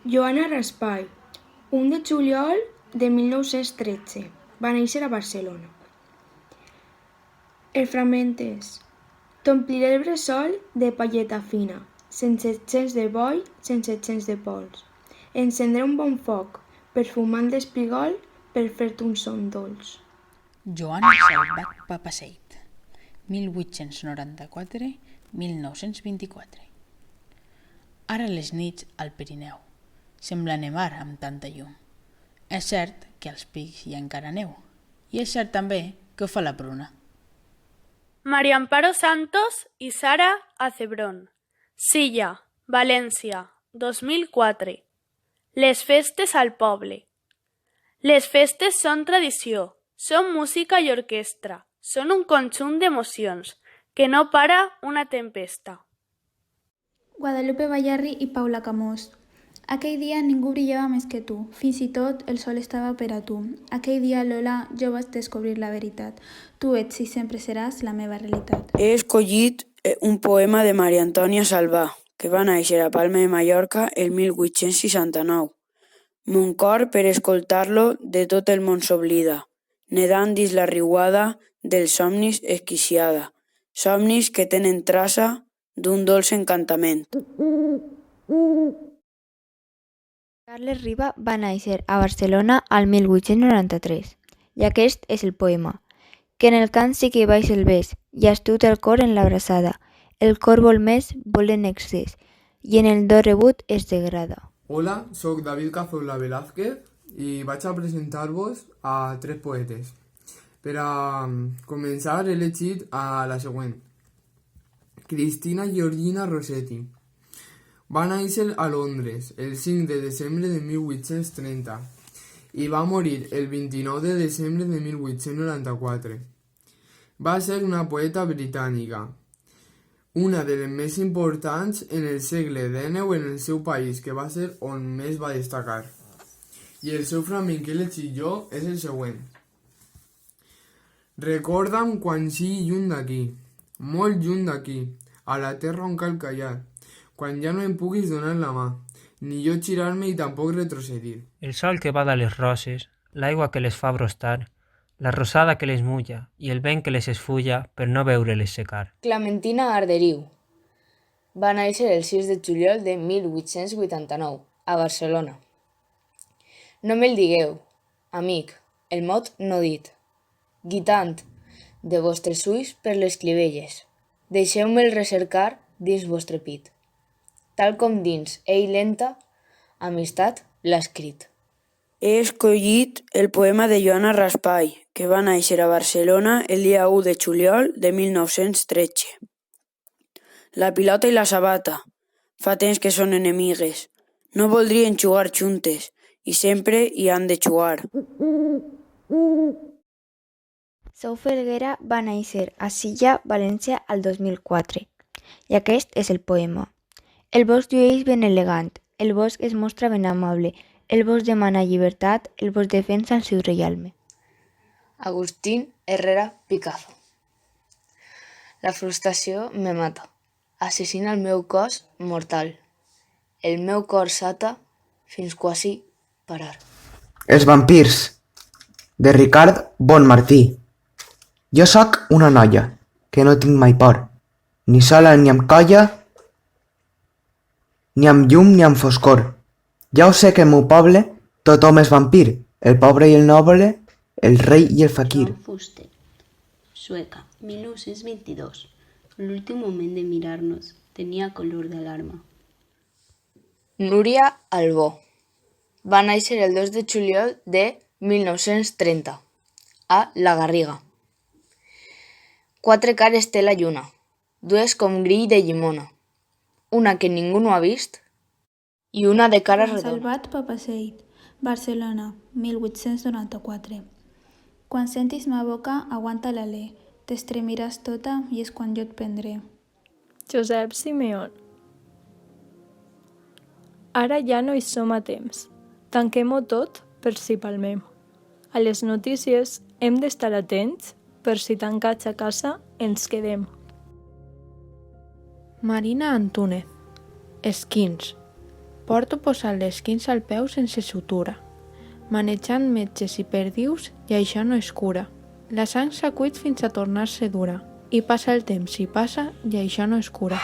Joana Raspall, 1 de juliol de 1913. Va néixer a Barcelona. El fragment és: t'ompliré el bressol de palleta fina, sense gens de boi, sense gens de pols. Encendré un bon foc, perfumant d'espigol, per fer-te un son dolç. Joana Salvat Papaseit, 1894-1924. Ara les nits al Pirineu sembla nevar amb tanta llum. És cert que als pics hi ha encara neu, i és cert també que ho fa la pruna. María Amparo Santos y Sara Acebrón. Silla, València, 2004. Les festes al poble. Les festes són tradició, són música i orquestra, són un conjunt d'emocions, que no para una tempesta. Guadalupe Ballarri i Paula Camós. Aquell dia ningú brillava més que tu, fins i tot el sol estava per a tu. Aquell dia, Lola, jo vaig descobrir la veritat. Tu ets i sempre seràs la meva realitat. He escollit un poema de Maria Antònia Salvà, que va néixer a Palma de Mallorca el 1869. Mon cor, per escoltar-lo, de tot el món s'oblida, nedant dins la riuada dels somnis esquiciada, somnis que tenen traça d'un dolç encantament. Carles Riba va néixer a Barcelona al 1893 i aquest és el poema. Que en el cant sí que baix el bes i astut el cor en l'abraçada. El cor vol més, vol en excés i en el do rebut es degrada. Hola, sóc David Cazorla Velázquez i vaig a presentar-vos a 3 poetes. Per a començar he elegit a la següent. Cristina Georgina Rossetti. Va néixer a Londres el 5 de desembre de 1830 i va morir el 29 de desembre de 1894. Va ser una poeta britànica, una de les més importants en el segle XIX en el seu país, que va ser on més va destacar. I el seu fragment que he elegit jo és el següent. Recorda'm quan sigui lluny d'aquí, molt lluny d'aquí, a la terra on cal callar, quan ja no em puguis donar la mà, ni jo girar-me i tampoc retrocedir. El sol que bada les roses, l'aigua que les fa brostar, la rosada que les mulla i el vent que les esfulla per no veure-les secar. Clementina Arderiu. Va néixer el 6 de juliol de 1889, a Barcelona. No me'l digueu, amic, el mot no dit. Guitant de vostres ulls per les clivelles, deixeu-me'l recercar dins vostre pit. Tal com dins ell lenta amistat l'ha escrit. He escollit el poema de Joana Raspall, que va néixer a Barcelona el dia 1 de juliol de 1913. La pilota i la sabata, fa temps que són enemigues. No voldrien jugar juntes i sempre hi han de jugar. Sau Felguera va néixer a Silla, València, al 2004 i aquest és el poema. El bosc llueix ben elegant, el bosc es mostra ben amable, el bosc demana llibertat, el bosc defensa el seu reialme. Agustín Herrera Picazo. La frustració me mata, assassina el meu cos mortal. El meu cor s'ata fins quasi parar. Els vampirs, de Ricard Bonmartí. Jo sóc una noia, que no tinc mai por, ni sola ni amb colla, ni amb llum ni amb foscor. Ja ho sé que al meu poble tothom és vampir, el pobre i el noble, el rei i el faquir. Joan Fuster, Sueca, 1922. L'últim moment de mirar-nos tenia color d'alarma. Núria Albó. Va néixer el 2 de juliol de 1930, a La Garriga. 4 cares té la lluna, 2 com grill de llimona, una que ningú no ha vist i una de cara redona. Salvat Papaseit, Barcelona, 1894. Quan sentis ma boca, aguanta l'alè, t'estremiràs tota i és quan jo et prendré. Josep Simeón. Ara ja no hi som a temps. Tanquem-ho tot per si palmem. A les notícies hem d'estar atents per si tancats a casa ens quedem. Marina Antúnez, Esquins, Porto posant les quins al peu sense sutura, manejant metges i perdius i això no és cura. La sang s'ha cuit fins a tornar-se dura, i passa el temps i passa i això no és cura.